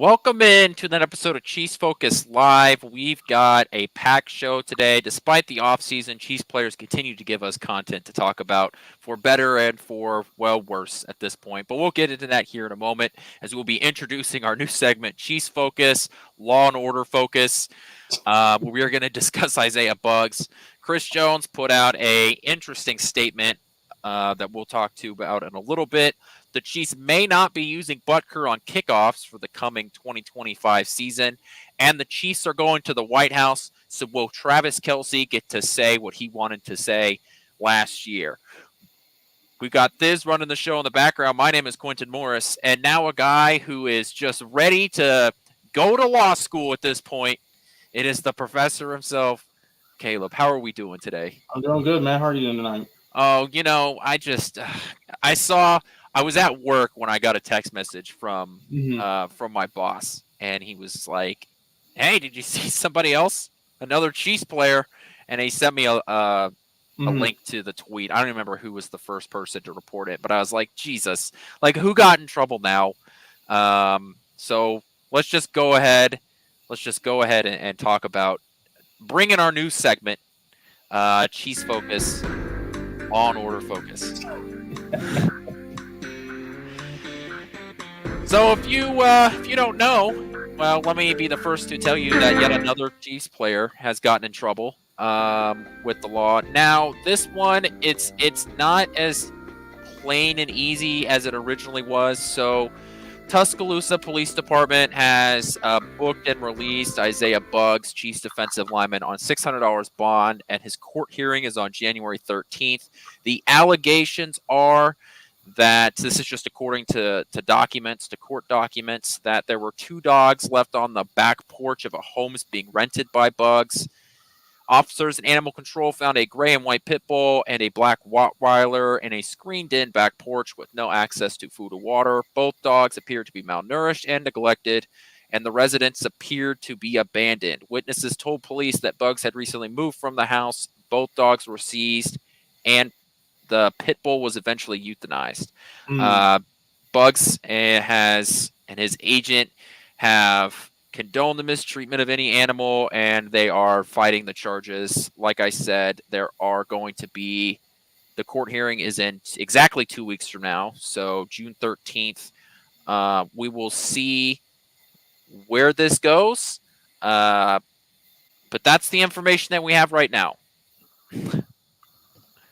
Welcome in to that episode of Chiefs Focus Live. We've got a packed show today. Despite the offseason, Chiefs players continue to give us content to talk about for better and for, well, worse at this point. But we'll get into that here in a moment as we'll be introducing our new segment, Chiefs Focus, Law and Order Focus. We are going to discuss Isaiah Buggs. Chris Jones put out a interesting statement that we'll talk to about in a little bit. The Chiefs may not be using Butker on kickoffs for the coming 2025 season, and the Chiefs are going to the White House, so will Travis Kelce get to say what he wanted to say last year? We've got Thiz running the show in the background. My name is Quentin Morris, and now a guy who is just ready to go to law school at this point. It is the professor himself, Caleb. How are we doing today? I'm doing good, man. How are you doing tonight? Oh, I was at work when I got a text message from my boss, and he was like, "Hey, did you see somebody else? Another Chiefs player?" And he sent me a link to the tweet. I don't remember who was the first person to report it, but I was like, Jesus, like who got in trouble now? So let's just go ahead. And talk about bringing our new segment, Chiefs Focus, Law and Order Focus. So if you don't know, well, let me be the first to tell you that yet another Chiefs player has gotten in trouble with the law. Now, this one, it's not as plain and easy as it originally was. So Tuscaloosa Police Department has booked and released Isaiah Buggs, Chiefs defensive lineman, on $600 bond, and his court hearing is on January 13th. The allegations are that this is just according to court documents, that there were two dogs left on the back porch of a home being rented by Buggs. Officers and animal control found a gray and white pit bull and a black Rottweiler in a screened-in back porch with no access to food or water. Both dogs appeared to be malnourished and neglected, and the residence appeared to be abandoned. Witnesses told police that Buggs had recently moved from the house. Both dogs were seized, and the pit bull was eventually euthanized. Buggs and his agent have condoned the mistreatment of any animal, and they are fighting the charges. Like I said, the court hearing is in exactly 2 weeks from now, so June 13th. We will see where this goes, but that's the information that we have right now.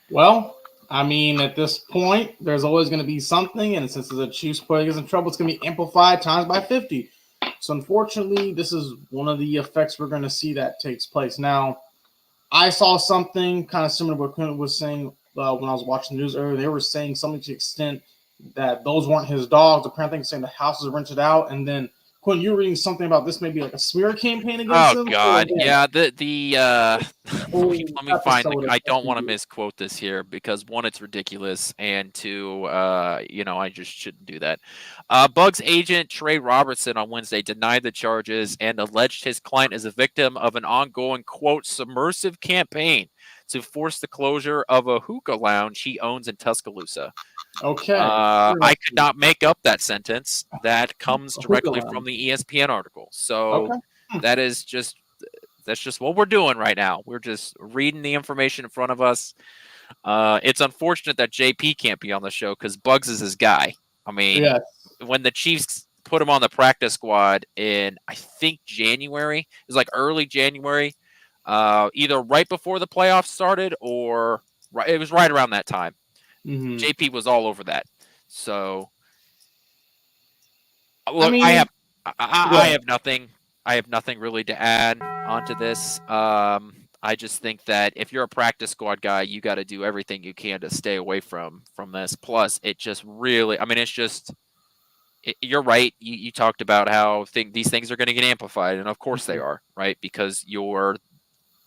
Well, I mean, at this point, there's always going to be something, and since the Chiefs player gets in trouble, it's going to be amplified times by 50. So, unfortunately, this is one of the effects we're going to see that takes place. Now, I saw something kind of similar to what Quentin was saying when I was watching the news earlier. They were saying something to the extent that those weren't his dogs. Apparently, saying the house was rented out, and then Quentin, you were reading something about this, maybe like a smear campaign against him. Oh God, yeah. Let me find. I don't want to misquote this here because one, it's ridiculous, and two, I just shouldn't do that. Buggs agent Trey Robertson on Wednesday denied the charges and alleged his client is a victim of an ongoing, quote, submersive campaign to force the closure of a hookah lounge he owns in Tuscaloosa. Okay. I could not make up that sentence. That comes directly from the ESPN article. So that's just what we're doing right now. We're just reading the information in front of us. It's unfortunate that JP can't be on the show because Buggs is his guy. I mean, when the Chiefs put him on the practice squad in, I think, January, it was like early January, either right before the playoffs started or it was right around that time. JP was all over that. So, look, I have nothing. I have nothing really to add onto this. I just think that if you're a practice squad guy, you got to do everything you can to stay away from this. Plus, it just really, you're right. You talked about how these things are going to get amplified, and of course they are, right? Because you're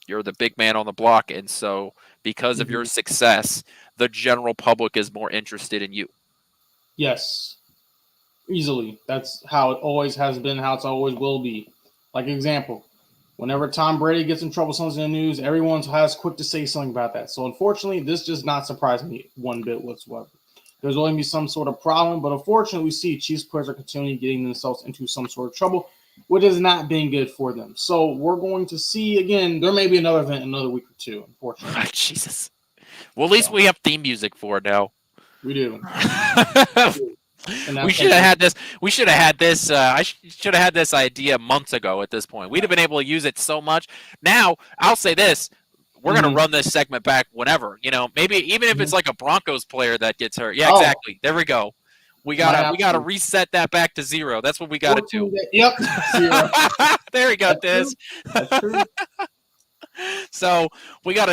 the big man on the block, and so because of your success, the general public is more interested in you. Yes, easily. That's how it always has been, how it always will be. Like example, whenever Tom Brady gets in trouble, someone's in the news, everyone has quick to say something about that. So unfortunately, this does not surprise me one bit whatsoever. there's going to be some sort of problem. But unfortunately, we see Chiefs players are continuing getting themselves into some sort of trouble, which is not being good for them. So we're going to see again. There may be another event in another week or two. Unfortunately, Jesus. Well, at least we have theme music for it now. we do. And We that's should like have had this. We should have had this. I should have had this idea months ago. At this point, we'd have been able to use it so much. Now, I'll say this: we're gonna run this segment back whenever. Maybe even if it's like a Broncos player that gets hurt. Yeah, exactly. There we go. We gotta reset that back to 0. That's what we gotta do. Yep. 0. There we go, Diz. That's true. So we have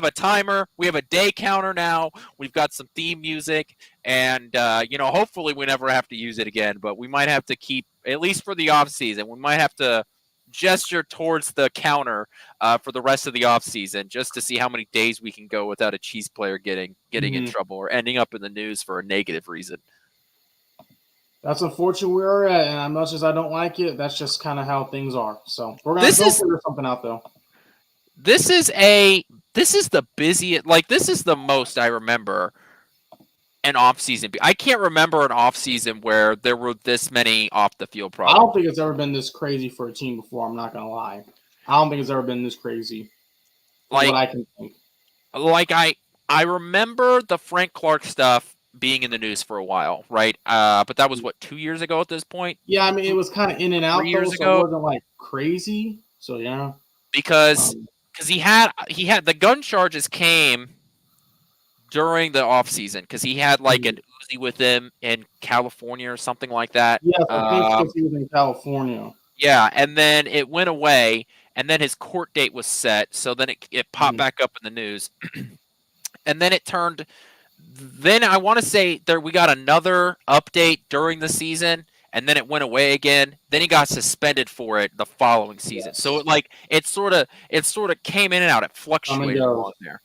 a timer, we have a day counter now, we've got some theme music, and hopefully we never have to use it again, but we might have to keep, at least for the off season, we might have to gesture towards the counter for the rest of the off season, just to see how many days we can go without a Chiefs player getting in trouble or ending up in the news for a negative reason. That's unfortunate where we're at, and as much as I don't like it, that's just kind of how things are. So we're gonna figure something out, though. This is the busiest, this is the most I remember an off season. I can't remember an off season where there were this many off the field problems. I don't think it's ever been this crazy for a team before. I'm not gonna lie. I don't think it's ever been this crazy. What I can think. I remember the Frank Clark stuff being in the news for a while, right? But that was 2 years ago at this point. Yeah, I mean it was kind of in and out. 3 years ago, so it wasn't crazy. So yeah, because he had the gun charges came during the off season because he had an Uzi with him in California or something like that. Yeah, I think he was in California. Yeah, and then it went away, and then his court date was set. So then it popped back up in the news, and then it turned. Then I want to say we got another update during the season, and then it went away again. Then he got suspended for it the following season. Yes. So it sort of came in and out. It fluctuated along there.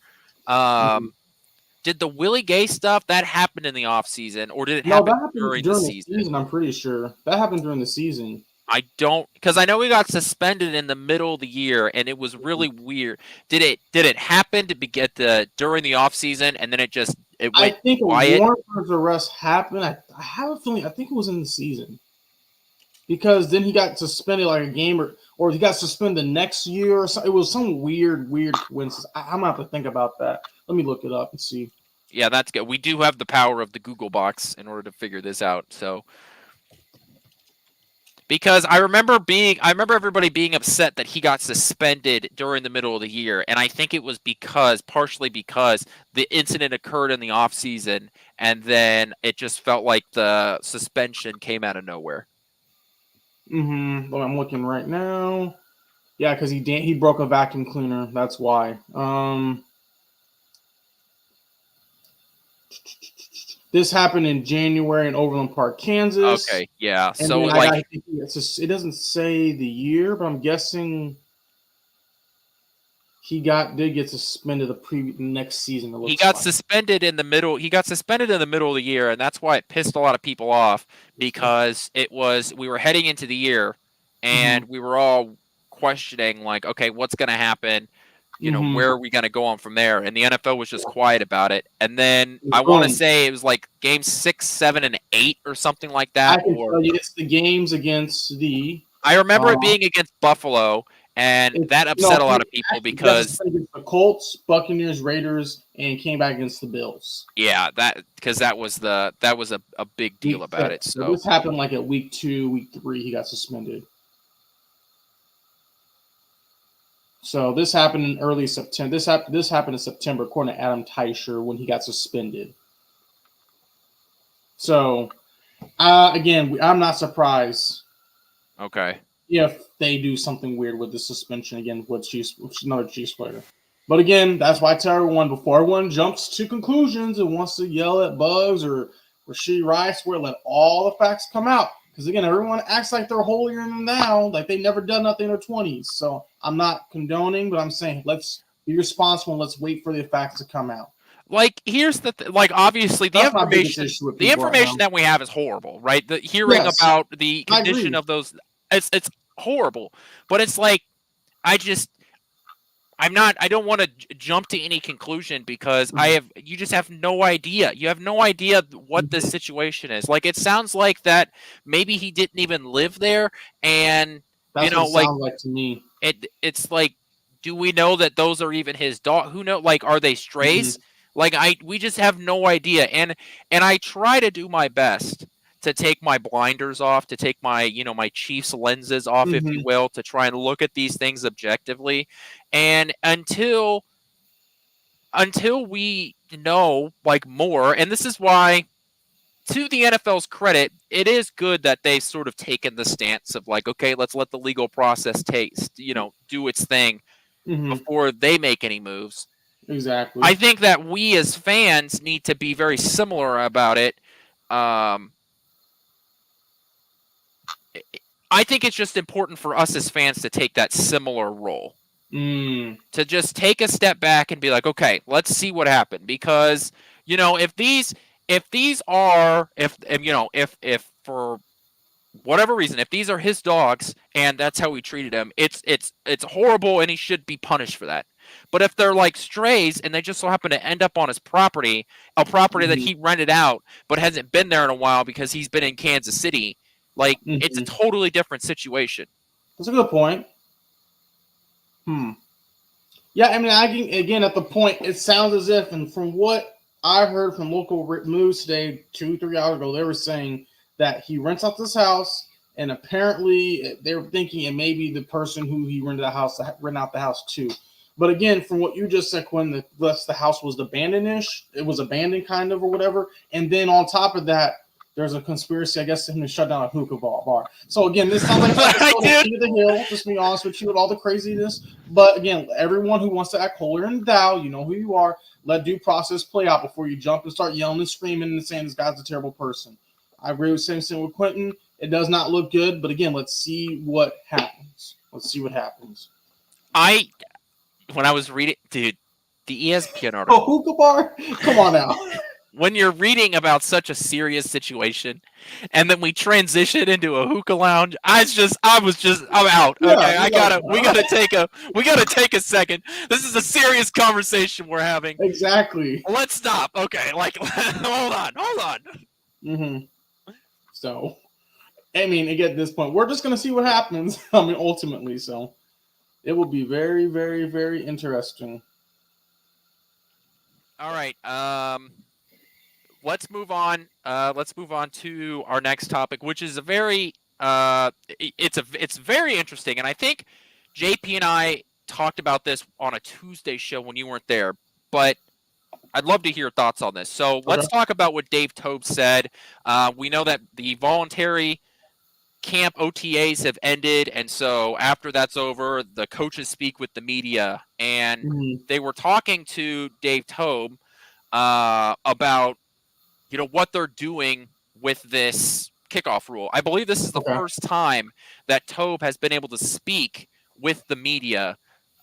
Did the Willie Gay stuff that happened in the off season, or did it happen during the season? I'm pretty sure that happened during the season. I don't, because I know he got suspended in the middle of the year, and it was really weird. Did it happen to get during the off season, and then it went I think quiet? Warner's arrest happened. I have a feeling. I think it was in the season, because then he got suspended a game, or he got suspended the next year. Or something. It was some weird coincidence. I'm gonna have to think about that. Let me look it up and see. Yeah, that's good. We do have the power of the Google box in order to figure this out. So. Because I remember everybody being upset that he got suspended during the middle of the year, and I think it was partially because the incident occurred in the off season, and then it just felt like the suspension came out of nowhere. Well, I'm looking right now. Yeah, because he broke a vacuum cleaner. That's why. This happened in January in Overland Park, Kansas. Okay, yeah. And so it doesn't say the year, but I'm guessing he did get suspended the next season. He got suspended in the middle. He got suspended in the middle of the year, and that's why it pissed a lot of people off, because we were heading into the year, and we were all questioning okay, what's going to happen? Where are we going to go on from there? And the NFL was just quiet about it. And then I want to say it was game 6, 7, and 8 or something like that. I can tell you it's the games against the. I remember it being against Buffalo, and that upset a lot of people because against the Colts, Buccaneers, Raiders, and came back against the Bills. Yeah, because that was a big deal about it. So this happened at week 2, week 3. He got suspended. So this happened in early September. This happened in September, according to Adam Teicher, when he got suspended. So, again, I'm not surprised. Okay. If they do something weird with the suspension again with another Chiefs player. But again, that's why I tell everyone, before everyone jumps to conclusions and wants to yell at Bugs or Rashee Rice, let all the facts come out. Because, again, everyone acts like they're holier than thou, like they never done nothing in their 20s. So I'm not condoning, but I'm saying let's be responsible and let's wait for the facts to come out. Here's the obviously the information that we have is horrible, right? The hearing about the condition of those, it's horrible. But it's I don't want to jump to any conclusion because Mhm. you just have no idea. You have no idea what this Mhm. situation is. Like it sounds like that maybe he didn't even live there, and That's what it like sounds like to me. it's like, do we know that those are even his dog? Who know? Like, are they Mhm. strays? Like we just have no idea. And I try to do my best to take my blinders off, to take my my Chiefs lenses off, if you Mhm. will, to try and look at these things objectively. And until we know like more, and this is why, to the NFL's credit, it is good that they've sort of taken the stance of like, okay, let's let the legal process do its thing Mhm. before they make any moves. I Exactly. think that we as fans need to be very similar about it. Um, I think it's just important for us as fans to take that similar role, Mm. to just take a step back and be like, okay, let's see what happened. Because if these are if for whatever reason, if these are his dogs and that's how he treated them, it's horrible and he should be punished for that. But if they're like strays and they just so happen to end up on his property, a property that Mhm. he rented out but hasn't been there in a while because he's been in Kansas City, like it's a Mhm. totally different situation. That's a good point. Hmm. Yeah, I mean, again at the point, it sounds as if, and from what I heard from local news today, 2 3 hours ago, they were saying that he rents out this house, and apparently they were thinking it may be the person who he rent out the house to. But again, from what you just said, Quinn, the house was abandoned-ish. It was abandoned, kind of, or whatever. And then on top of that, there's a conspiracy, I guess, to him to shut down a hookah bar. So again, this sounds like an I episode of did. King of the Hill. Just to be honest with you, with all the craziness. But again, everyone who wants to act holier than thou, you know who you are. Let due process play out before you jump and start yelling and screaming and saying this guy's a terrible person. I agree with same thing with Quentin. It does not look good, but again, let's see what happens. Let's see what happens. I When I was reading, dude, the ESPN A article. hookah bar? Come on now. When you're reading about such a serious situation, and then we transition into a hookah lounge, I'm out. Yeah, Okay, you know, we gotta take a second. This is a serious conversation we're having. exactly. Let's stop. Okay, like hold on. Hmm. So, I mean, again, at this point, we're just going to see what happens. I mean, ultimately, so it will be very, very, very interesting. All right. Let's move on. Let's move on to our next topic, which is a very it's very interesting, and I think JP and I talked about this on a Tuesday show when you weren't there, but I'd love to hear your thoughts on this. So Okay. let's talk about what Dave Tobe said. We know that the voluntary camp OTAs have ended, and so after that's over, the coaches speak with the media, and Mhm. they were talking to Dave Tobe about what they're doing with this kickoff rule. I believe this is the Okay. first time that Tobe has been able to speak with the media.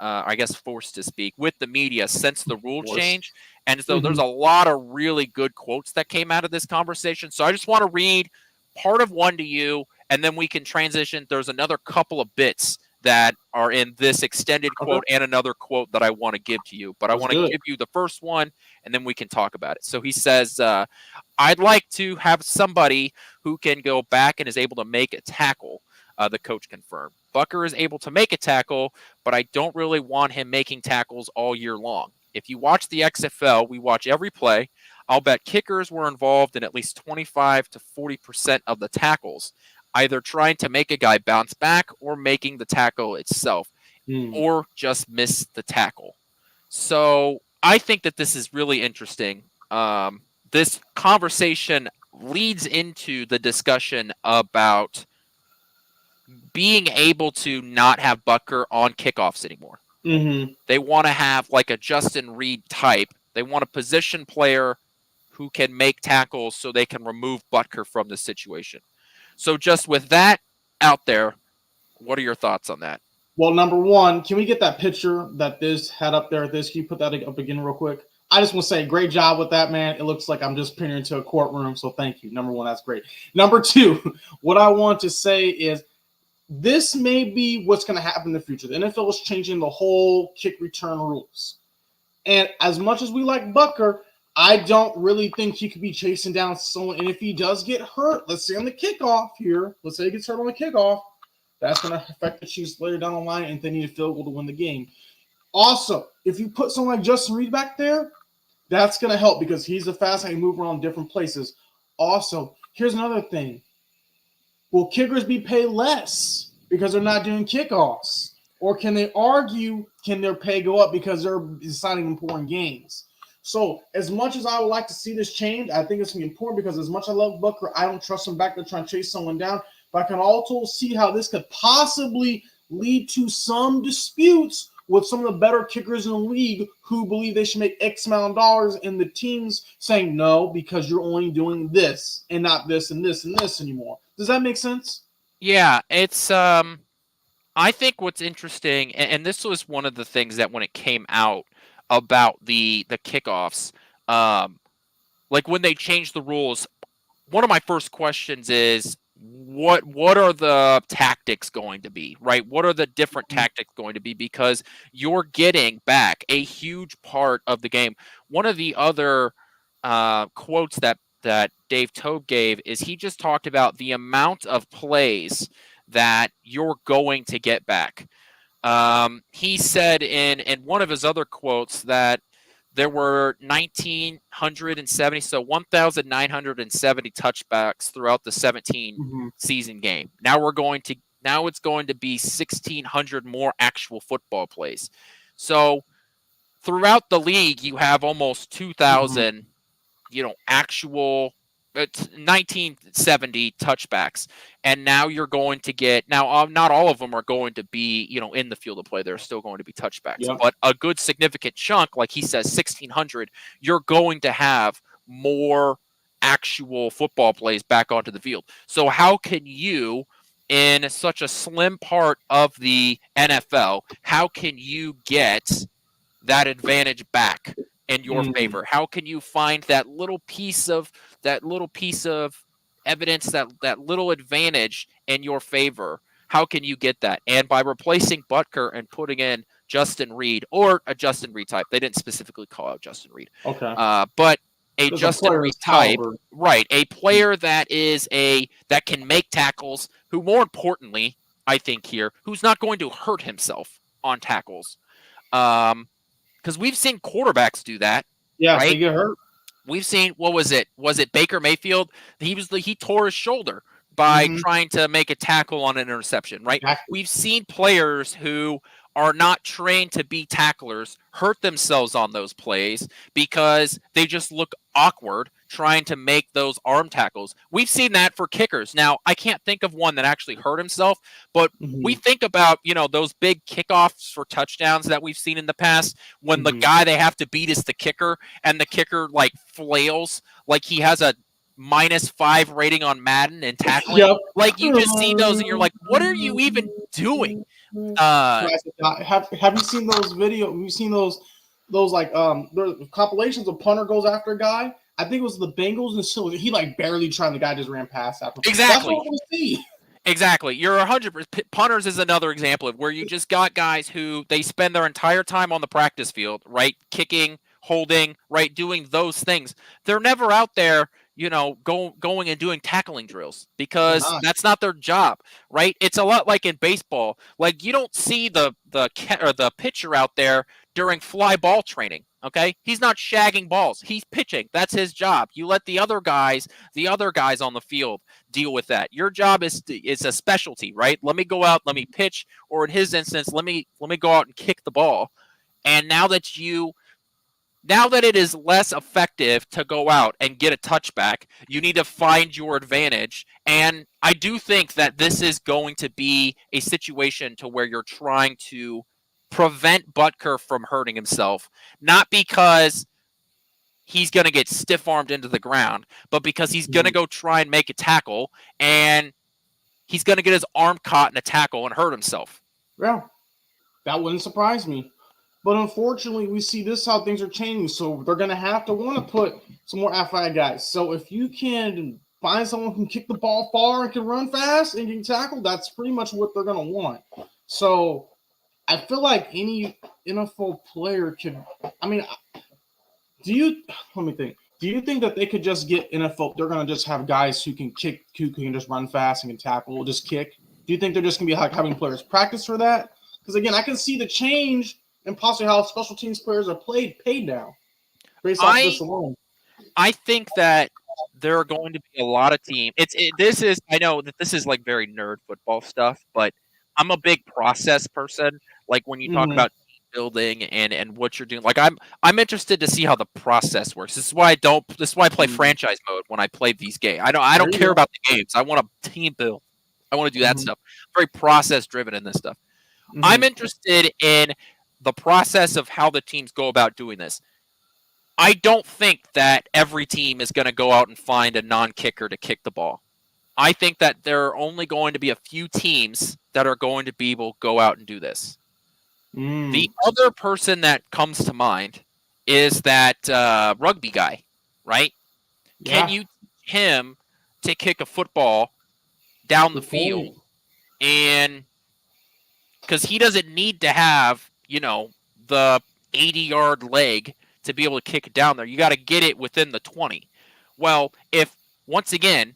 I guess forced to speak with the media since the rule Forced. change. And so there's Hmm. a lot of really good quotes that came out of this conversation. So I just want to read part of one to you, and then we can transition. There's another couple of bits that are in this extended Okay. quote and another quote that I want to give to you. But I That's want to good. give you the first one, and then we can talk about it. So he says, I'd like to have somebody who can go back and is able to make a tackle. The coach confirmed. Bucker is able to make a tackle, but I don't really want him making tackles all year long. If you watch the XFL, we watch every play. I'll bet kickers were involved in at least 25 to 40% of the tackles, either trying to make a guy bounce back or making the tackle itself, Mm. or just miss the tackle. So I think that this is really interesting. This conversation leads into the discussion about being able to not have Bucker on kickoffs anymore. Hmm. They want to have like a Justin Reed type. They want a position player who can make tackles so they can remove Butker from the situation. So just with that out there, what are your thoughts on that? Well, number one, can we get that picture that this had up there? This, can you put that up again real quick? I just want to say, great job with that, man. It looks like I'm just peering into a courtroom, so thank you. Number one, that's great. Number two, what I want to say is this may be what's going to happen in the future. The NFL is changing the whole kick return rules. And as much as we like Butker, I don't really think he could be chasing down someone. And if he does get hurt, let's say on the kickoff here, let's say he gets hurt on the kickoff, that's going to affect the Chiefs later down the line, and they need a field goal to win the game. Also, if you put someone like Justin Reed back there, that's going to help because he's a fast guy. He move around different places. Also, here's another thing. Will kickers be paid less because they're not doing kickoffs? Or can they argue, can their pay go up because they're deciding important games? So as much as I would like to see this change, I think it's going to be important because as much as I love Booker, I don't trust him back there trying to chase someone down. But I can also see how this could possibly lead to some disputes with some of the better kickers in the league who believe they should make X amount of dollars, and the teams saying no because you're only doing this and not this and this and this anymore. Does that make sense? Yeah, it's I think what's interesting, and this was one of the things that when it came out about the kickoffs, like when they changed the rules, one of my first questions is what are the tactics going to be, right? What are the different tactics going to be? Because you're getting back a huge part of the game. One of the other quotes that Dave Tobe gave is he just talked about the amount of plays that you're going to get back. He said in one of his other quotes that there were 1,970, so 1,970 touchbacks throughout the 17 season game. Now it's going to be 1,600 more actual football plays. So throughout the league, you have almost 2,000, actual 1970 touchbacks, and now you're going to get not all of them are going to be in the field of play. They're still going to be touchbacks, but a good significant chunk, like he says, 1,600, you're going to have more actual football plays back onto the field. So how can you, in such a slim part of the NFL, how can you get that advantage back in your favor? How can you find that little piece of evidence, that little advantage in your favor? How can you get that? And by replacing Butker and putting in Justin Reed, or a Justin Reed type, they didn't specifically call out Justin Reed. Okay. But a There's Justin Reed type, right? A player that can make tackles, who more importantly, I think here, who's not going to hurt himself on tackles. Because we've seen quarterbacks do that. Yeah, right? they get hurt. We've seen, what was it? Was it Baker Mayfield? He tore his shoulder by trying to make a tackle on an interception, right? Exactly. We've seen players who are not trained to be tacklers hurt themselves on those plays because they just look awkward trying to make those arm tackles. We've seen that for kickers. Now, I can't think of one that actually hurt himself, but we think about, those big kickoffs for touchdowns that we've seen in the past when the guy they have to beat is the kicker, and the kicker like flails like he has a -5 rating on Madden and tackling. Yep. Like, you just see those and you're like, what are you even doing? Have you seen those videos? You've seen those like there's compilations of punter goes after a guy. I think it was the Bengals and so he like barely tried. The guy just ran past after. Exactly. That's what we see. Exactly. You're 100%. Punters is another example of where you just got guys who they spend their entire time on the practice field, right? Kicking, holding, right? Doing those things. They're never out there, going and doing tackling drills because that's not their job, right? It's a lot like in baseball. Like, you don't see the pitcher out there during fly ball training. Okay, he's not shagging balls. He's pitching. That's his job. You let the other guys on the field deal with that. Your job is a specialty, right? Let me go out, let me pitch, or in his instance, let me go out and kick the ball. And now that it is less effective to go out and get a touchback, you need to find your advantage. And I do think that this is going to be a situation to where you're trying to prevent Butker from hurting himself, not because he's going to get stiff-armed into the ground, but because he's going to go try and make a tackle, and he's going to get his arm caught in a tackle and hurt himself. Yeah, that wouldn't surprise me. But unfortunately, we see this how things are changing, so they're going to have to want to put some more athletic guys. So if you can find someone who can kick the ball far and can run fast and can tackle, that's pretty much what they're going to want. So I feel like any NFL player could. I mean, do you? Let me think. Do you think that they could just get NFL? They're going to just have guys who can kick, who can just run fast and can tackle, just kick. Do you think they're just going to be like having players practice for that? Because again, I can see the change and possibly how special teams players are paid now based off this alone. I think that there are going to be a lot of teams. This is, I know that this is like very nerd football stuff, but I'm a big process person. Like when you talk Mm-hmm. about team building and what you're doing, like I'm interested to see how the process works. This is why I don't. This is why I play franchise mode when I play these games. I don't care about the games. I want a team build. I want to do that stuff. Very process driven in this stuff. I'm interested in the process of how the teams go about doing this. I don't think that every team is going to go out and find a non-kicker to kick the ball. I think that there are only going to be a few teams that are going to be able to go out and do this. The other person that comes to mind is that rugby guy, right? Yeah. Can you teach him to kick a football down the field? And because he doesn't need to have, the 80-yard leg to be able to kick it down there. You got to get it within the 20. Well, once again,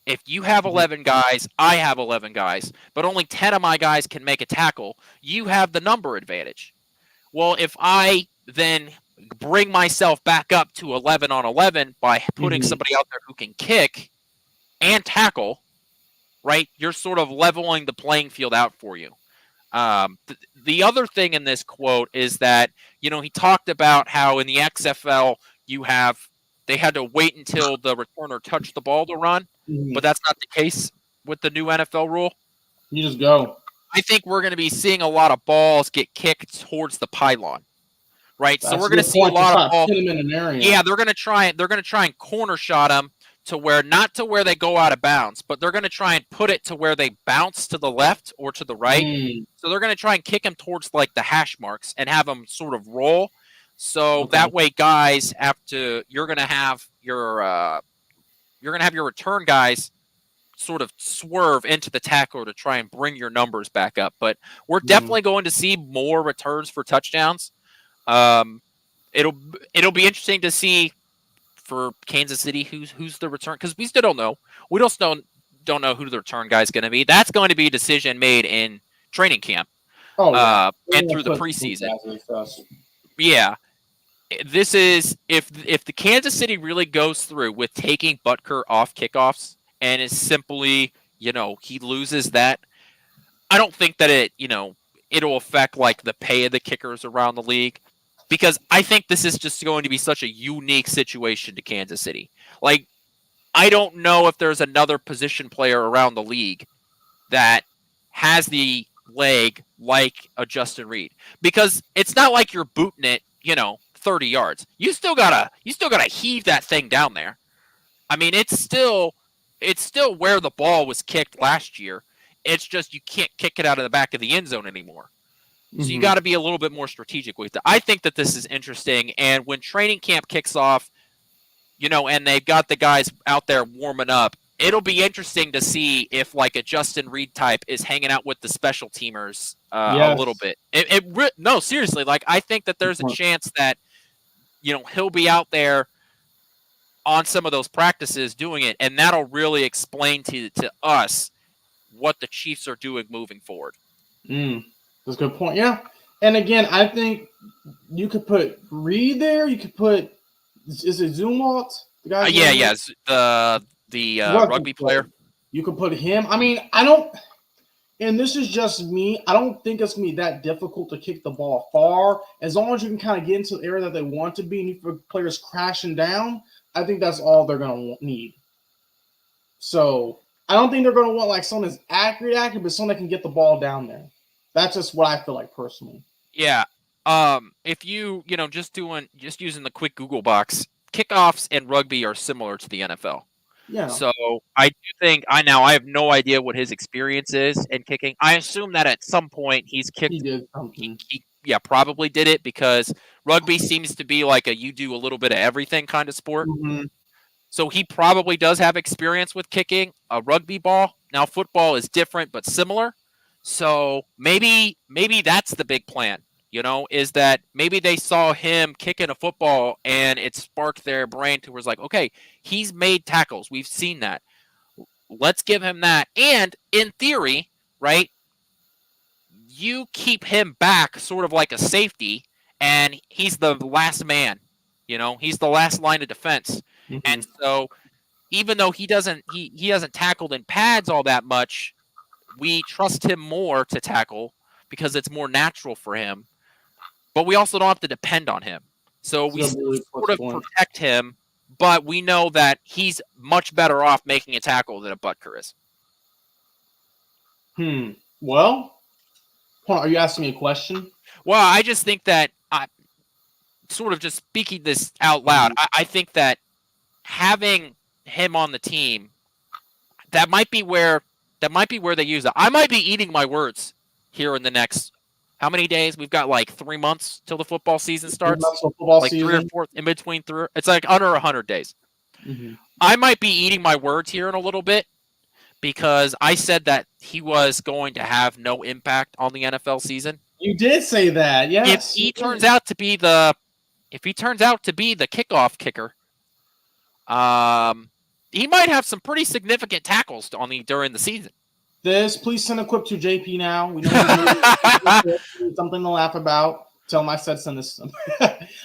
if you have 11 guys, I have 11 guys, but only 10 of my guys can make a tackle, you have the number advantage. Well, if I then bring myself back up to 11 on 11 by putting somebody out there who can kick and tackle, right, you're sort of leveling the playing field out for you. The other thing in this quote is that, he talked about how in the XFL they had to wait until the returner touched the ball to run, but that's not the case with the new NFL rule. You just go. I think we're going to be seeing a lot of balls get kicked towards the pylon, right? So we're going to see a lot of balls. Yeah, they're going to try and corner shot them not to where they go out of bounds, but they're going to try and put it to where they bounce to the left or to the right. So they're going to try and kick them towards like the hash marks and have them sort of roll. So that way, guys, you're going to have your return guys sort of swerve into the tackler to try and bring your numbers back up. But we're definitely going to see more returns for touchdowns. It'll be interesting to see for Kansas City who's the return, because we still don't know. We don't know who the return guy is going to be. That's going to be a decision made in training camp and through the preseason. Yeah. This is if the Kansas City really goes through with taking Butker off kickoffs and is simply, he loses that, I don't think that it'll affect like the pay of the kickers around the league, because I think this is just going to be such a unique situation to Kansas City. Like, I don't know if there's another position player around the league that has the leg like a Justin Reed, because it's not like you're booting it, 30 yards. You still gotta heave that thing down there. I mean, it's still where the ball was kicked last year. It's just you can't kick it out of the back of the end zone anymore. So you got to be a little bit more strategic with it. I think that this is interesting. And when training camp kicks off, and they've got the guys out there warming up, it'll be interesting to see if like a Justin Reed type is hanging out with the special teamers a little bit. No, seriously, like I think that there's a chance that, he'll be out there on some of those practices doing it, and that'll really explain to us what the Chiefs are doing moving forward. That's a good point. Yeah. And again, I think you could put Reed there. You could put, is it Zumwalt? The guy the rugby player. You could put him. I mean, and this is just me, I don't think it's going to be that difficult to kick the ball far. As long as you can kind of get into the area that they want to be and you for players crashing down, I think that's all they're going to need. So I don't think they're going to want like someone that's accurate, but someone that can get the ball down there. That's just what I feel like personally. Yeah. If you just using the quick Google box, kickoffs and rugby are similar to the NFL. Yeah. So I do think I have no idea what his experience is in kicking. I assume that at some point he's kicked. He did something. He probably did it, because rugby seems to be like you do a little bit of everything kind of sport. So he probably does have experience with kicking a rugby ball. Now football is different but similar. So maybe that's the big plan, is that maybe they saw him kicking a football and it sparked their brain to where it's like, okay, he's made tackles. We've seen that. Let's give him that. And in theory, right, you keep him back sort of like a safety, and he's the last man. He's the last line of defense. Mhm. And so even though he hasn't tackled in pads all that much, we trust him more to tackle because it's more natural for him. But we also don't have to depend on him. So It's we gonna be a still really sort close of point. protect him, but we know that he's much better off making a tackle than a Butker is. Well, hold on, are you asking me a question? Well, I just think that sort of just speaking this out loud, Mhm. I think that having him on the team, that might be where they use it. I might be eating my words here in the next how many days? We've got like 3 months till the football season starts. That's the football Like three or season. four in between three. It's like under 100 days. Hmm. I might be eating my words here in a little bit because I said that he was going to have no impact on the NFL season. You did say that, If yes. he You turns did. out to be the kickoff kicker, um, he might have some pretty significant tackles during the season. Please send a clip to JP now. We know he's something to laugh about. Tell him I said send this.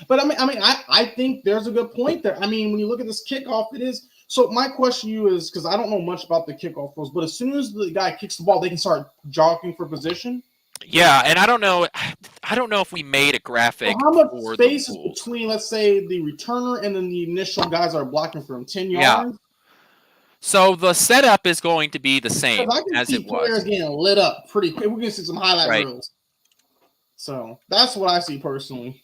But I think there's a good point there. I mean, when you look at this kickoff, it is. So my question to you is because I don't know much about the kickoff rules, but as soon as the guy kicks the ball, they can start jogging for position. Yeah, and I don't know. I don't know if we made a So graphic how much for the space is rules. between, let's say, the returner and then the initial guys that are blocking for him? 10 Yeah. yards? So the setup is going to be the same Because I can as it see players was. getting lit up pretty quick. We can see some highlight Right. reels. So that's what I see personally.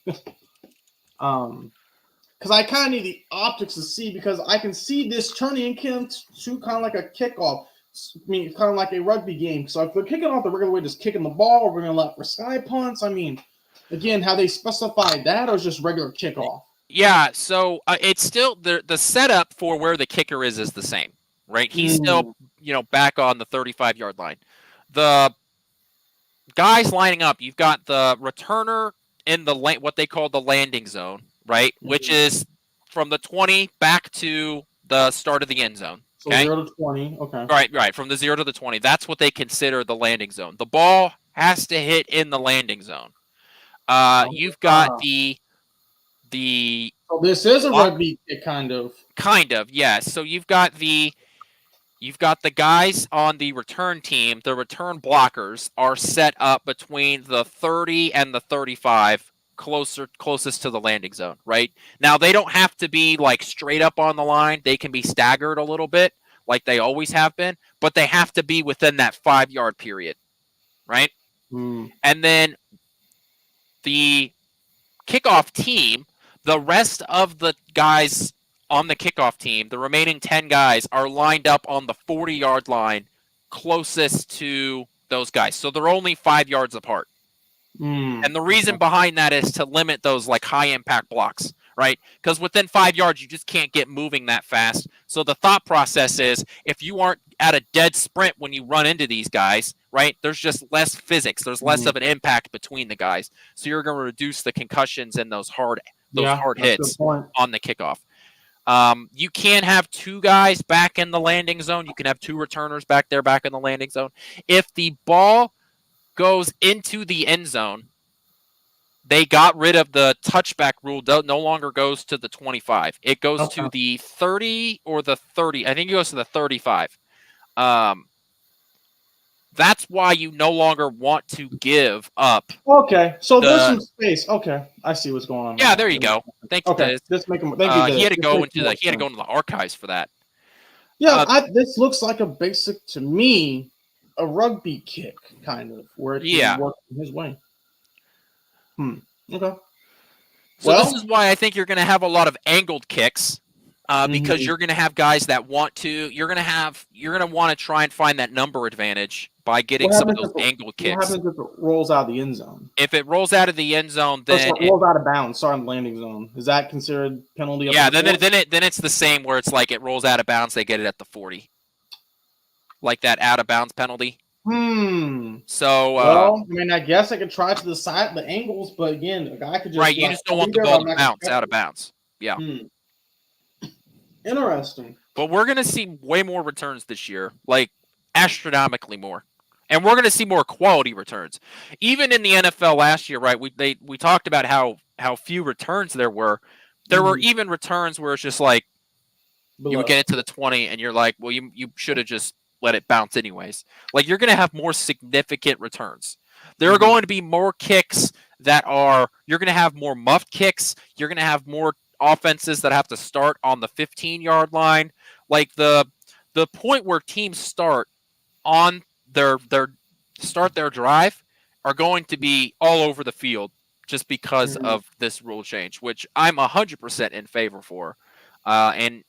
Because I kind of need the optics to see because I can see this turning into kind of like a kickoff. I mean, kind of like a rugby game. So if they're kicking off the regular way, just kicking the ball, or we're going to let for sky punts. I mean, again, have they specified that or is just regular kickoff? Yeah. So it's still the setup for where the kicker is the same, right? He's still Mm. back on the 35-yard line. The guys lining up. You've got the returner in what they call the landing zone, right? Which Mhm. is from the 20 back to the start of the end zone. So Okay. 0 to 20. Okay. Right. From the 0 to the 20. That's what they consider the landing zone. The ball has to hit in the landing zone. You've got Ah. the So this is a block, rugby kick, kind of. yes. So you've got the guys on the return team. The return blockers are set up between the 30 and the 35, closest to the landing zone. Right now, they don't have to be like straight up on the line. They can be staggered a little bit, like they always have been, but they have to be within that 5-yard period. Right, Mm. and then the kickoff team, the rest of the guys on the kickoff team, the remaining 10 guys, are lined up on the 40-yard line closest to those guys. So they're only 5 yards apart. Mm. And the reason behind that is to limit those like high impact blocks, right? Because within 5 yards, you just can't get moving that fast. So the thought process is if you aren't at a dead sprint when you run into these guys, right, there's just less physics. There's less Mm. of an impact between the guys. So you're going to reduce the concussions and those hard Yeah, that's a good hits point. on the kickoff. You can't have two guys back in the landing zone. You can have two returners back there, back in the landing zone. If the ball goes into the end zone, they got rid of the touchback rule. No longer goes to the 25. It goes Okay. to the 30 or the 30. I think it goes to the 35. That's why you no longer want to give up. Okay, so there's some space. Okay, I see what's going on. Yeah, now. there you go. Thank you. Okay, Diz. thank you. He had to This go makes into more he had to go sense. into the archives for that. Yeah, this looks like a basic to me, a rugby kick kind of where it can work his way. Okay. So this is why I think you're going to have a lot of angled kicks. because Mhm. you're going to have guys that want to. You're going to want to try and find that number advantage by getting What some of happens those if it, angled what kicks. happens if it rolls out of the end zone? If it rolls out of the end zone, Oh, sorry, then rolls out of bounds. Sorry, landing zone. Is that considered penalty up to yeah, the 40? then it's the same where it's like it rolls out of bounds, they get it at the 40, like that out of bounds penalty. Hmm. So Well, I mean, I guess I could try to the side, the angles, but again, a guy could just right, be you like, just don't "I'll be want the there, but ball I'm to not going to bounce catch out of it." bounds. Yeah. Hmm. Interesting. But we're going to see way more returns this year, like astronomically more. And we're going to see more quality returns. Even in the NFL last year, right? We talked about how few returns there were. There were Mhm. even returns where it's just like you would Below. get it to the 20 and you're like, well, you should have just let it bounce anyways. Like you're going to have more significant returns. There are Mhm. going to be more kicks that are you're going to have more muffed kicks. You're going to have more offenses that have to start on the 15-yard line. Like the point where teams start on their start their drive are going to be all over the field just because Mhm. of this rule change, which I'm 100% in favor for. And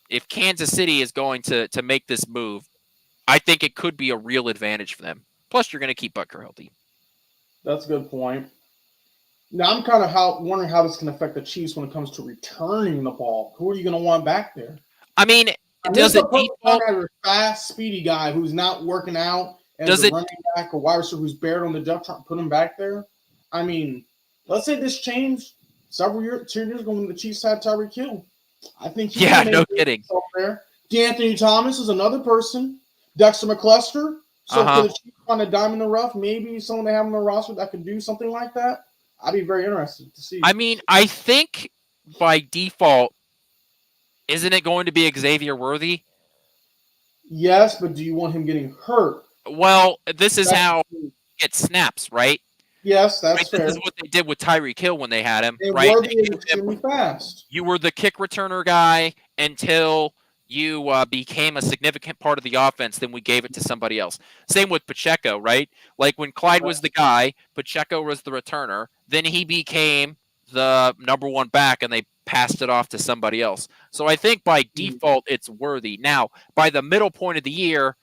if Kansas City is going to make this move, I think it could be a real advantage for them. Plus, you're going to keep Butker healthy. That's a good point. Now I'm kind of wondering how this can affect the Chiefs when it comes to returning the ball. Who are you going to want back there? I mean, And this does is a it perfect time default? to have a fast, speedy guy who's not working out as Does a it? running back or wide receiver who's buried on the depth chart, put him back there. I mean, let's say this changed several years, 2 years ago when the Chiefs had Tyreek Hill. I think he would Yeah, have made no kidding. himself there. D'Anthony Thomas is another person. Dexter McCluster. Uh So could huh. the Chiefs find a dime in the rough? Maybe someone they have on the roster that could do something like that. I'd be very interested to see. I mean, I think by default, isn't it going to be Xavier Worthy? Yes, but do you want him getting hurt? Well, this is That's how it gets snaps, right? yes, Right. that's This is fair. what they did with Tyreek Hill when they had him, And right? Worthy They is gave him extremely fast. you were the kick returner guy until you became a significant part of the offense. Then we gave it to somebody else. Same with Pacheco, right? Like when Clyde was the guy, Pacheco was the returner. Then he became the number one back, and they passed it off to somebody else. So I think by default it's Worthy. Now by the middle point of the year,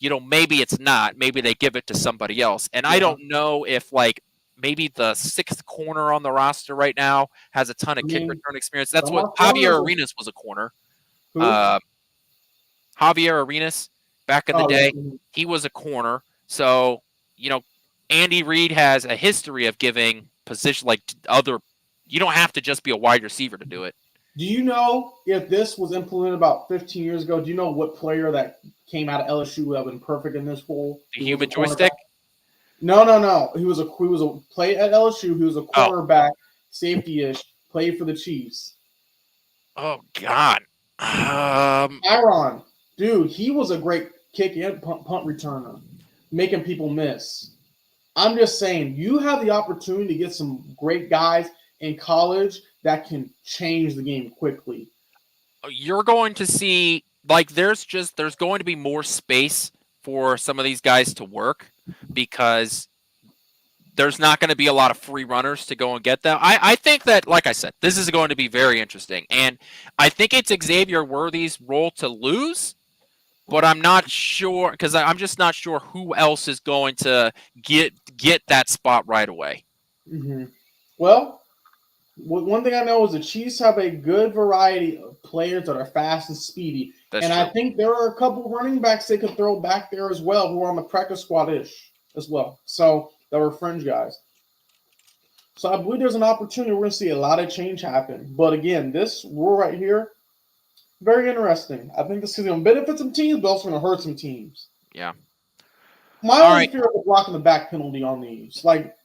maybe it's not. Maybe they give it to somebody else. And I Yeah. don't know if like maybe the sixth corner on the roster right now has a ton of I kick mean, return experience. That's some what are corners. Javier Arenas was a corner. Who? Uh, Javier Arenas back in the Oh, yeah. day, he was a corner. So you know, Andy Reid has a history of giving position like other. You don't have to just be a wide receiver to do it. Do you know if this was implemented about 15 years ago? Do you know what player that came out of LSU would have been perfect in this role? The Who was a human cornerback? joystick. No, no, no. He was a play at LSU. He was a Oh, cornerback, safety ish. Played for the Chiefs. oh God. Tyron, dude, he was a great kick and punt returner, making people miss. I'm just saying, you have the opportunity to get some great guys in college that can change the game quickly. You're going to see like there's going to be more space for some of these guys to work because there's not going to be a lot of free runners to go and get them. I think that, like I said, this is going to be very interesting. And I think it's Xavier Worthy's role to lose, but I'm not sure because I'm just not sure who else is going to get that spot right away. Mm-hmm. Well, one thing I know is the Chiefs have a good variety of players that are fast and speedy. That's And I true. think there are a couple running backs they could throw back there as well who are on the practice squad ish as well. So that were fringe guys. So I believe there's an opportunity we're going to see a lot of change happen. But again, this rule right here, very interesting. I think this is going to benefit some teams, but also going to hurt some teams. Yeah. My All only right. fear is the blocking the back penalty on these. Like,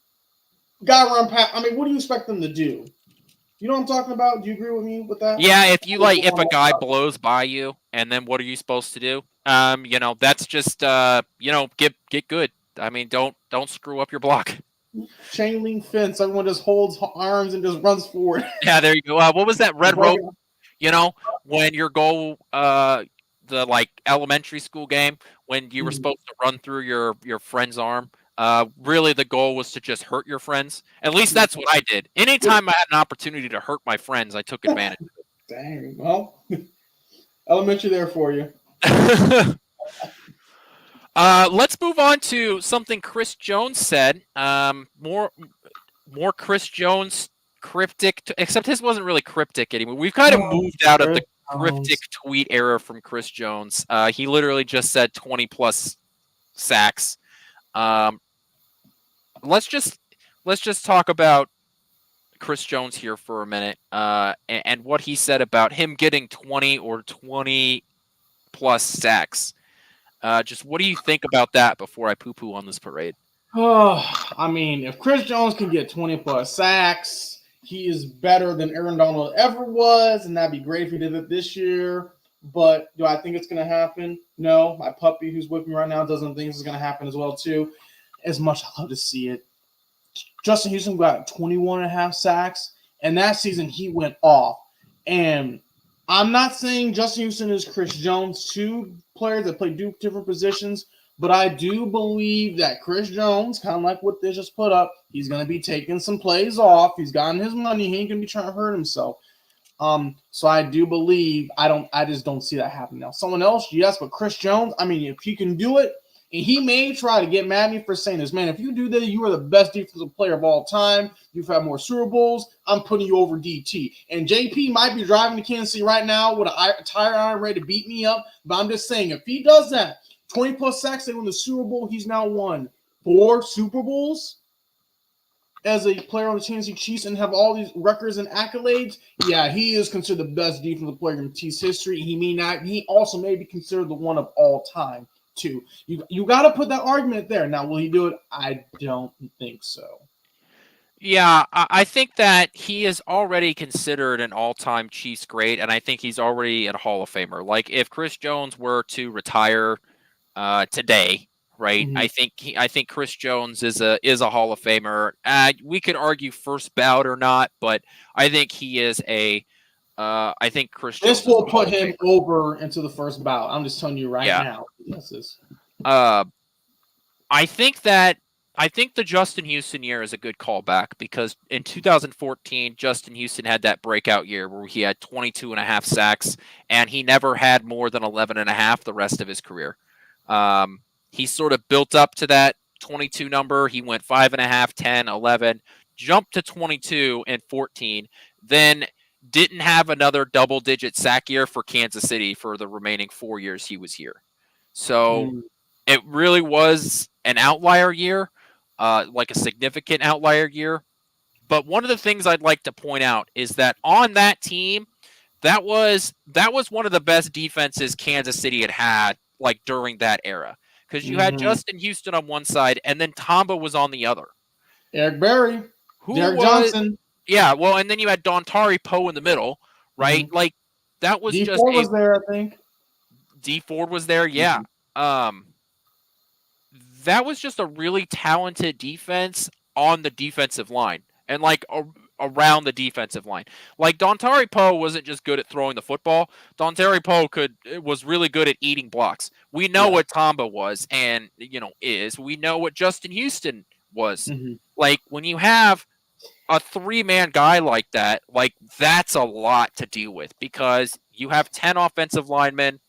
guy run past. I mean, what do you expect them to do? You know what I'm talking about? Do you agree with me with that? Yeah, if a guy blows by you and then what are you supposed to do? That's just get good. I mean, don't screw up your block. Chain link fence. Everyone just holds arms and just runs forward. Yeah, there you go. What was that red rope? You know, when your goal, the like elementary school game, when you were supposed to run through your friend's arm. Really, the goal was to just hurt your friends. At least that's what I did. Anytime I had an opportunity to hurt my friends, I took advantage. Dang. Well, Elementary there for you. Let's move on to something Chris Jones said. More Chris Jones cryptic, except his wasn't really cryptic anymore. We've kind of Oh, moved out of Chris the cryptic Jones. tweet era from Chris Jones. He literally just said 20 plus sacks. Um, let's just talk about Chris Jones here for a minute, and what he said about him getting 20 or 20 plus sacks. Just what do you think about that before I poo-poo on this parade? Oh, I mean, if Chris Jones can get 20 plus sacks, he is better than Aaron Donald ever was, and that'd be great if he did it this year. But do I think it's going to happen? No. My puppy who's with me right now doesn't think it's going to happen as well, too. As much I love to see it. Justin Houston got 21 and a half sacks, and that season he went off. And I'm not saying Justin Houston is Chris Jones, two players that play different positions, but I do believe that Chris Jones, kind of like what they just put up, he's going to be taking some plays off. He's gotten his money. He ain't going to be trying to hurt himself. So I do believe I just don't see that happening now. Someone else, yes, but Chris Jones, I mean, if he can do it, and he may try to get mad at me for saying this, man, if you do that, you are the best defensive player of all time. You've had more Super Bowls. I'm putting you over DT. And JP might be driving to Kansas City right now with a tire iron ready to beat me up. But I'm just saying, if he does that, 20 plus sacks, they win the Super Bowl. He's now won 4 Super Bowls as a player on the Kansas City Chiefs and have all these records and accolades. Yeah, he is considered the best defensive player in Chiefs history. He may not. He also may be considered the one of all time too. You got to put that argument there. Now, will he do it? I don't think so. Yeah, I think that he is already considered an all-time Chiefs great, and I think he's already a Hall of Famer. Like if Chris Jones were to retire today, right? Mm-hmm. I think Chris Jones is a Hall of Famer. We could argue first ballot or not, but I think he is a. I think Chris This Jones is will a Hall put of him Famer. over into the first ballot. I'm just telling you right Yeah. now. This is. Uh, I think the Justin Houston year is a good callback because in 2014, Justin Houston had that breakout year where he had 22 and a half sacks, and he never had more than 11 and a half the rest of his career. He sort of built up to that 22 number. He went 5.5, 10, 11, jumped to 22 and 14, then didn't have another double-digit sack year for Kansas City for the remaining 4 years he was here. So it really was an outlier year, like a significant outlier year. But one of the things I'd like to point out is that on that team, that was one of the best defenses Kansas City had like during that era. Because you had Justin Houston on one side and then Tamba was on the other. Eric Berry, Derek Johnson. Yeah, well, and then you had Dontari Poe in the middle, right? Mm-hmm. Like that was D4 just was there, I think. D Ford was there, yeah. That was just a really talented defense on the defensive line and like around the defensive line. Like Dontari Poe wasn't just good at throwing the football. Dontari Poe was really good at eating blocks. We know what Tamba was and is. We know what Justin Houston was. Mm-hmm. Like when you have a 3-man guy like that, like that's a lot to deal with because you have 10 offensive linemen.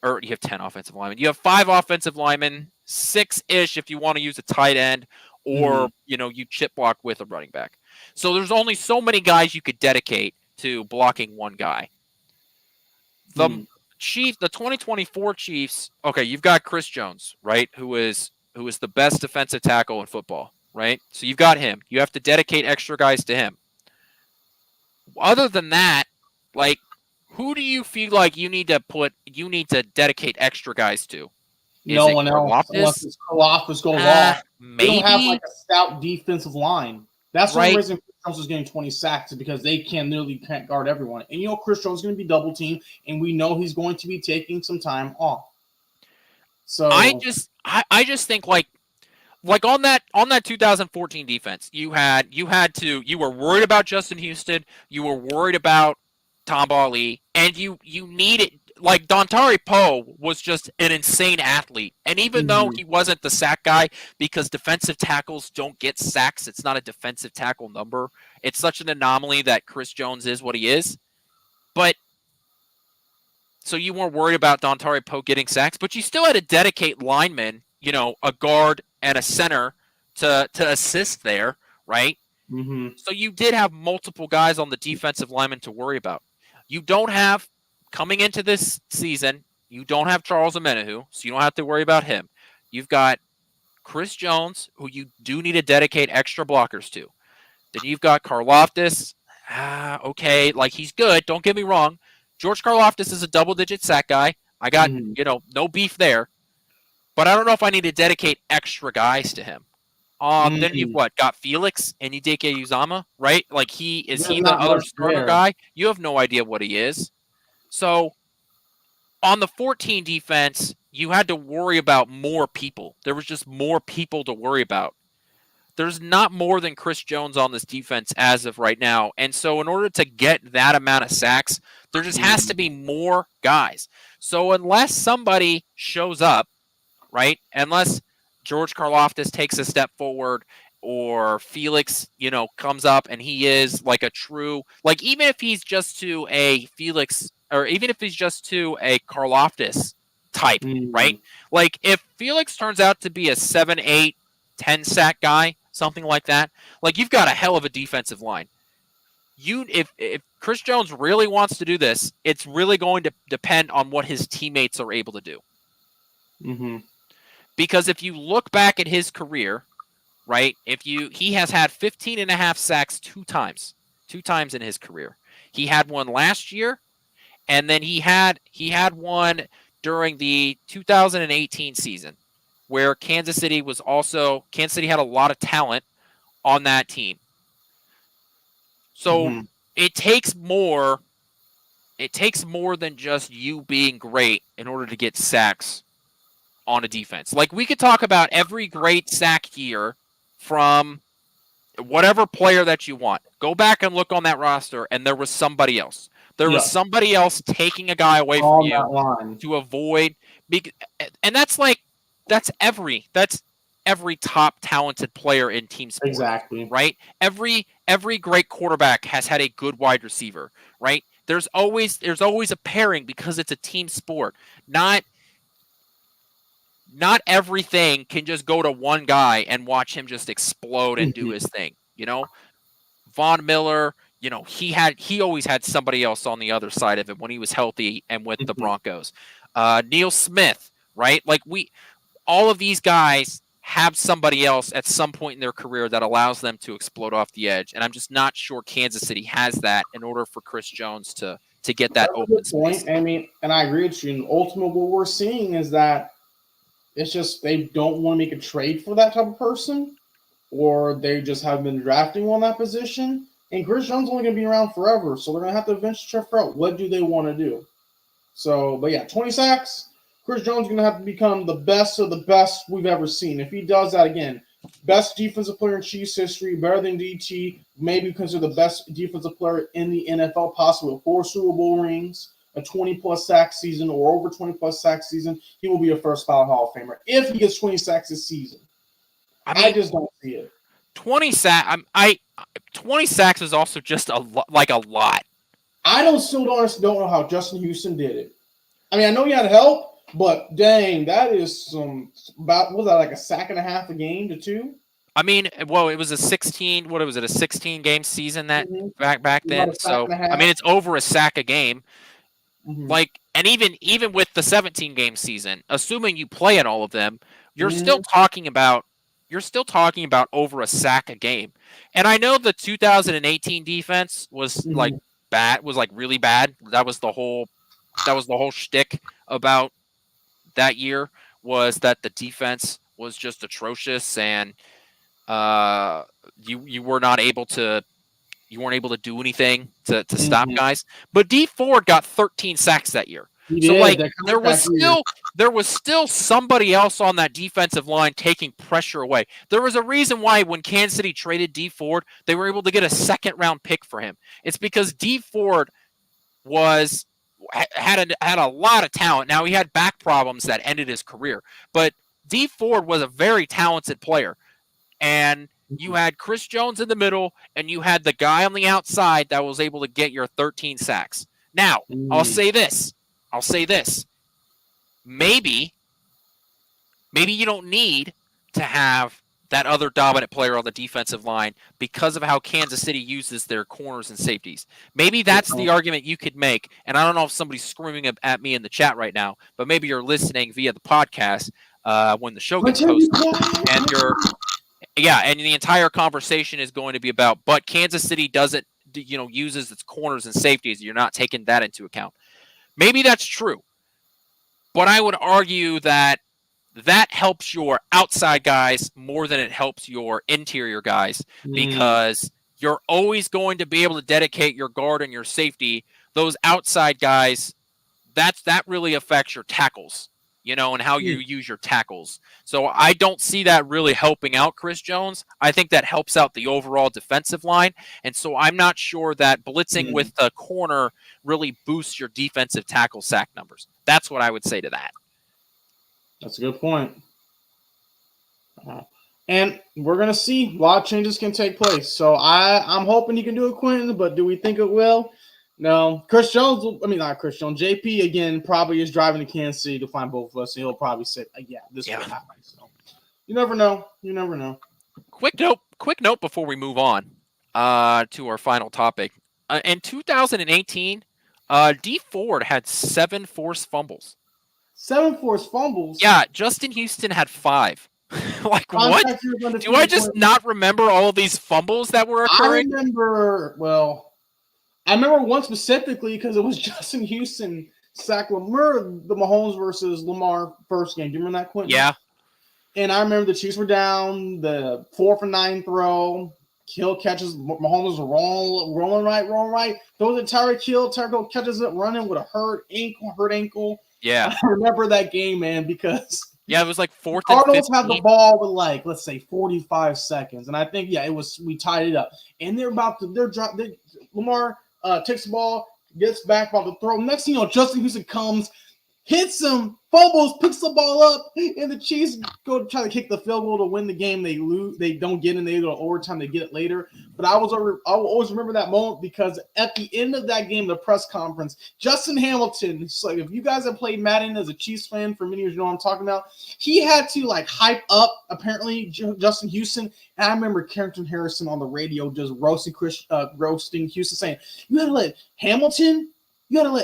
Or you have 10 offensive linemen. You have 5 offensive linemen, 6-ish if you want to use a tight end, or you chip block with a running back. So there's only so many guys you could dedicate to blocking one guy. The 2024 Chiefs. Okay, you've got Chris Jones, right? Who is the best defensive tackle in football, right? So you've got him. You have to dedicate extra guys to him. Other than that, like, who do you feel like you need to dedicate extra guys to? No one else unless Karlaftis goes off. Maybe they don't have like a stout defensive line. That's one reason Chris Jones is getting 20 sacks is because they can't guard everyone. And Chris Jones is going to be double teamed, and we know he's going to be taking some time off. So I just think like on that 2014 defense, you were worried about Justin Houston, you were worried about Tom Ali, and you needed like Dontari Poe was just an insane athlete. And even though he wasn't the sack guy, because defensive tackles don't get sacks, it's not a defensive tackle number. It's such an anomaly that Chris Jones is what he is. But So you weren't worried about Dontari Poe getting sacks, but you still had to dedicate linemen, a guard and a center to assist there, right? Mm-hmm. So you did have multiple guys on the defensive lineman to worry about. You don't have coming into this season, you don't have Charles Omenihu, so you don't have to worry about him. You've got Chris Jones, who you do need to dedicate extra blockers to. Then you've got Karlaftis. Okay, like he's good. Don't get me wrong. George Karlaftis is a double-digit sack guy. I got Mm-hmm. no beef there. But I don't know if I need to dedicate extra guys to him. Then you've Mm-hmm. got Felix and Hideki Uzama, right? Like is There's he the not other much starter there. guy? You have no idea what he is. So on the 14 defense, you had to worry about more people. There was just more people to worry about. There's not more than Chris Jones on this defense as of right now. And so in order to get that amount of sacks, there just has Mm-hmm. to be more guys. So unless somebody shows up, right? Unless George Karlaftis takes a step forward or Felix, comes up and he is like a true, like even if he's just to a Felix or even if he's just to a Karlaftis type, Mm-hmm. right? Like if Felix turns out to be a 7, 8, 10 sack guy, something like that, like you've got a hell of a defensive line. If Chris Jones really wants to do this, it's really going to depend on what his teammates are able to do. Mm-hmm. Because if you look back at his career, right, he has had 15 and a half sacks two times in his career. He had one last year, and then he had one during the 2018 season where Kansas City had a lot of talent on that team. So Mm-hmm. it takes more than just you being great in order to get sacks on a defense. Like we could talk about every great sack year from whatever player that you want. Go back and look on that roster, and there was somebody else. There was Yes. somebody else taking a guy away from On you that line. to avoid. And that's every top talented player in team sport, Exactly. right? Every great quarterback has had a good wide receiver, right? There's always a pairing because it's a team sport. Not everything can just go to one guy and watch him just explode and do Mm-hmm. his thing. Von Miller, he always had somebody else on the other side of him when he was healthy and with the Mm-hmm. Broncos. Neil Smith, right? Like all of these guys have somebody else at some point in their career that allows them to explode off the edge, and I'm just not sure Kansas City has that in order for Chris Jones to get that That's a open good space. point. I mean, and I agree with you. And ultimately, what we're seeing is that it's just they don't want to make a trade for that type of person, or they just haven't been drafting on that position. And Chris Jones only going to be around forever, so they're going to have to eventually try to figure out what do they want to do. So, but yeah, 20 sacks. Chris Jones is going to have to become the best of the best we've ever seen. If he does that again, best defensive player in Chiefs history, better than DT, maybe considered the best defensive player in the NFL, possibly 4 Super Bowl rings, a 20-plus sack season, or over 20-plus sack season, he will be a first-ballot Hall of Famer if he gets 20 sacks this season. I I mean, just don't see it. 20 sacks is also just a lot. I don't know how Justin Houston did it. I mean, I know he had help, but dang, that is some about was that like a sack and a half a game to 2? I mean, well, it was a 16. What was it? A 16 game season that Mm-hmm. back About then. a sack So and a I mean, half. it's over a sack a game. Mm-hmm. Like, and even with the 17 game season, assuming you play in all of them, you're still Mm-hmm. talking about over a sack a game. And I know the 2018 defense was like Mm-hmm. bad, was like really bad. That was the whole shtick about that year was that the defense was just atrocious and uh, you were not able to you weren't able to do anything to stop Mm-hmm. guys. But D Ford got 13 sacks that year. He So did like that contract year. there was still somebody else on that defensive line taking pressure away. There was a reason why when Kansas City traded D Ford, they were able to get a second round pick for him. It's because D Ford was had a lot of talent. Now he had back problems that ended his career, but D Ford was a very talented player. And you had Chris Jones in the middle, and you had the guy on the outside that was able to get your 13 sacks. Now, I'll Mm-hmm. say this. I'll say this. Maybe you don't need to have that other dominant player on the defensive line because of how Kansas City uses their corners and safeties. Maybe Good that's the point. argument you could make. And I don't know if somebody's screaming at me in the chat right now, but maybe you're listening via the podcast when the show gets Until you posted, quiet. and and the entire conversation is going to be about, but Kansas City doesn't, uses its corners and safeties. You're not taking that into account. Maybe that's true, but I would argue that helps your outside guys more than it helps your interior guys, Mm, because you're always going to be able to dedicate your guard and your safety. Those outside guys, that really affects your tackles, and how you mm, use your tackles. So I don't see that really helping out Chris Jones. I think that helps out the overall defensive line. And so I'm not sure that blitzing mm. with the corner really boosts your defensive tackle sack numbers. That's what I would say to that. That's a good point. And we're gonna see a lot of changes can take place. So I'm hoping he can do it, Quentin. But do we think it will? No. Chris Jones. I mean, not Chris Jones. JP again probably is driving to Kansas City to find both of us, and he'll probably say, "Yeah, this will happen." So you never know. You never know. Quick note before we move on to our final topic. In 2018, D Ford had 7 forced fumbles. 7 forced fumbles. Yeah, Justin Houston had 5. Like, what? Contact years Do I undefeated. just not remember all of these fumbles that were I occurring? remember. Well, I remember one specifically because it was Justin Houston sack Lamar, the Mahomes versus Lamar first game. Do you remember that, Quentin? Yeah. And I remember the Chiefs were down, the 4th and 9 throw, Hill catches, Mahomes was rolling right. Throws a Tyreek Hill, Tyreek catches it running with a hurt ankle. Yeah. I remember that game, man, because Yeah, it was like 4th and Cardinals had the 15. ball with like, let's say 45 seconds. And I think, we tied it up. And Lamar takes the ball, gets back about to throw. Next thing you know, Justin Houston comes, hits him, fumbles, picks the ball up, and the Chiefs go try to kick the field goal to win the game. They lose, they don't get in, they go to overtime, they get it later. But I will always remember that moment because at the end of that game, the press conference, Justin Hamilton, it's like if you guys have played Madden as a Chiefs fan for many years, you know what I'm talking about. He had to like hype up apparently Justin Houston. And I remember Carrington Harrison on the radio just roasting Houston, saying, "You gotta let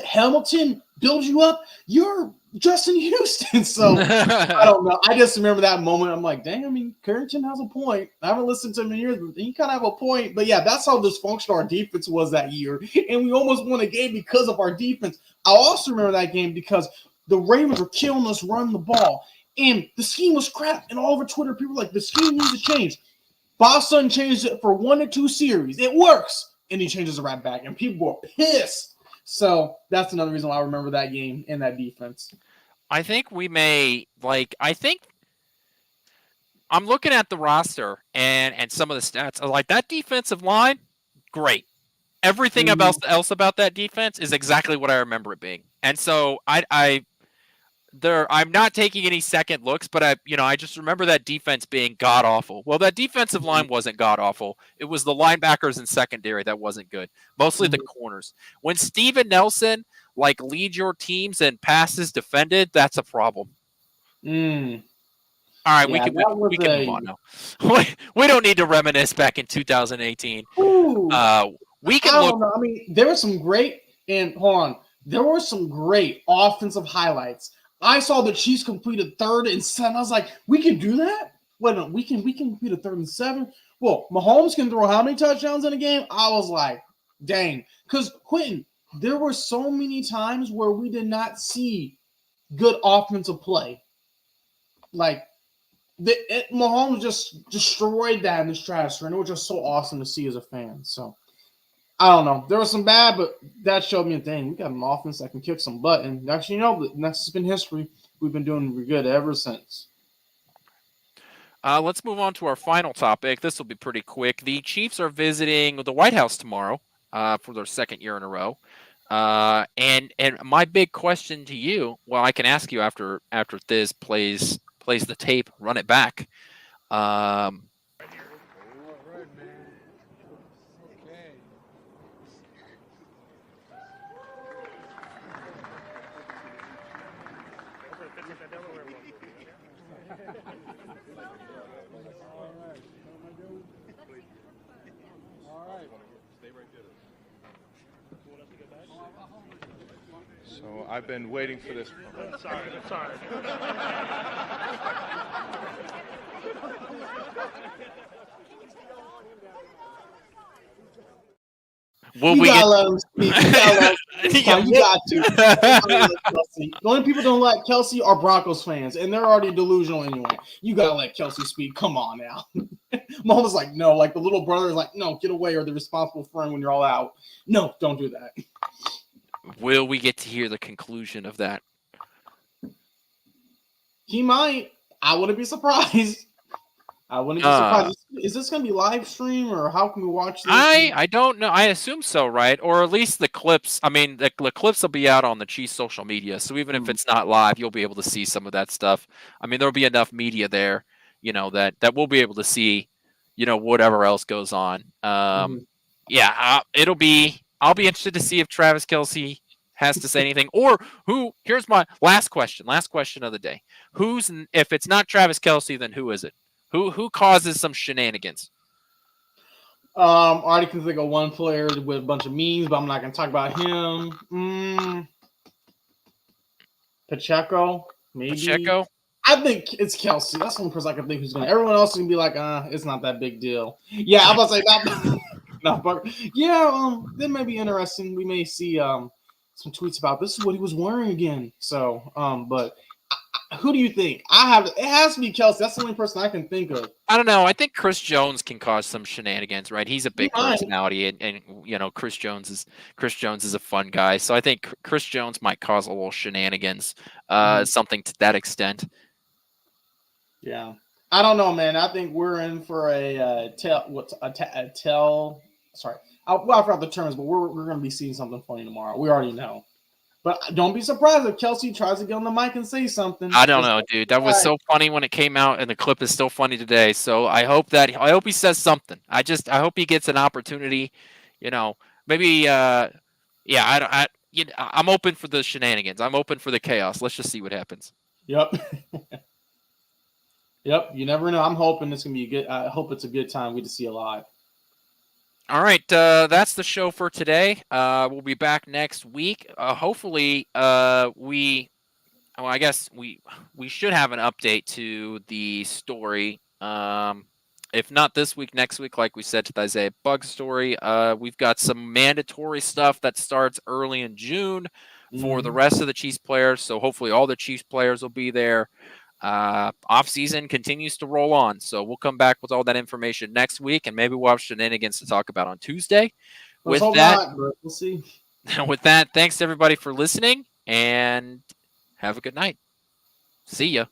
Hamilton build you up. You're Justin Houston." So I don't know. I just remember that moment. I'm like, dang, I mean, Carrington has a point. I haven't listened to him in years, but he kind of have a point. But yeah, that's how dysfunctional our defense was that year. And we almost won a game because of our defense. I also remember that game because the Ravens were killing us running the ball. And the scheme was crap. And all over Twitter, people were like, the scheme needs to change. Bob Sutton changed it for 1 to 2 series. It works. And he changes it right back. And people were pissed. So that's another reason why I remember that game and that defense. I think I'm looking at the roster and some of the stats. I'm like, that defensive line, great. Everything else about that defense is exactly what I remember it being. And so I'm not taking any second looks, but I just remember that defense being god awful. Well, that defensive line wasn't god awful. It was the linebackers and secondary that wasn't good. Mostly the corners. When Steven Nelson leads your teams and passes defended, that's a problem. All right, Yeah, we can move on now. We don't need to reminisce back in 2018. We can look. I don't know. I mean, there were some great there were some great offensive highlights. I saw the Chiefs completed 3rd and 7. I was like, we can do that? Wait, no, we can complete a 3rd and 7. Well, Mahomes can throw how many touchdowns in a game? I was like, dang. Because Quentin, there were so many times where we did not see good offensive play. Like Mahomes just destroyed that in the stratosphere, and it was just so awesome to see as a fan. So I don't know. There was some bad, but that showed me a thing. We got an offense that can kick some butt, and actually, that's been history. We've been doing good ever since. Let's move on to our final topic. This will be pretty quick. The Chiefs are visiting the White House tomorrow for their 2nd year in a row. And my big question to you, well, I can ask you after Thiz plays the tape, run it back. So I've been waiting for this. Sorry. Will You we gotta get? let him speak. You gotta let him speak. Come Yeah, on, you got to. Everybody loves Kelsey. The only people who don't like Kelsey are Broncos fans, and they're already delusional anyway. You gotta let Kelsey speak. Come on now. Mom was like, no. Like the little brother is like, no, get away, or the responsible friend when you're all out. No, don't do that. Will we get to hear the conclusion of that? He might. I wouldn't be surprised. I wouldn't be surprised. Is this going to be live stream or how can we watch this? I don't know. I assume so, right? Or at least the clips. I mean, the clips will be out on the Chiefs social media. So even if it's not live, you'll be able to see some of that stuff. I mean, there'll be enough media there, that we'll be able to see, whatever else goes on. Yeah, I'll be interested to see if Travis Kelce has to say anything, or who. Here's my last question of the day. If it's not Travis Kelce, then who is it? Who causes some shenanigans? I already can think of one player with a bunch of memes, but I'm not going to talk about him. Pacheco, maybe. Pacheco? I think it's Kelsey. That's the one person I can think who's going to. Everyone else is going to be like, it's not that big deal. Yeah, I'm about to say that. No, but yeah, that may be interesting. We may see some tweets about this is what he was wearing again. So, but who do you think? It has to be Kelsey. That's the only person I can think of. I don't know. I think Chris Jones can cause some shenanigans, right? He's a big personality, and Chris Jones is a fun guy. So I think Chris Jones might cause a little shenanigans, something to that extent. Yeah, I don't know, man. I think we're in for a Sorry, I forgot the terms, but we're going to be seeing something funny tomorrow. We already know. But don't be surprised if Kelsey tries to get on the mic and say something. I don't know, dude. That was so funny when it came out, and the clip is still funny today. So I hope he says something. I hope he gets an opportunity. Maybe. I'm open for the shenanigans. I'm open for the chaos. Let's just see what happens. Yep. Yep. You never know. I'm hoping it's gonna be good. I hope it's a good time. We to see it live. All right, that's the show for today. We'll be back next week. Hopefully, I guess we should have an update to the story. If not this week, next week, like we said to the Isaiah Bug story. We've got some mandatory stuff that starts early in June for the rest of the Chiefs players. So hopefully all the Chiefs players will be there. Off season continues to roll on, so we'll come back with all that information next week, and maybe we'll have shenanigans to talk about on Tuesday. With that, we'll see. With that, thanks everybody for listening, and have a good night. See ya.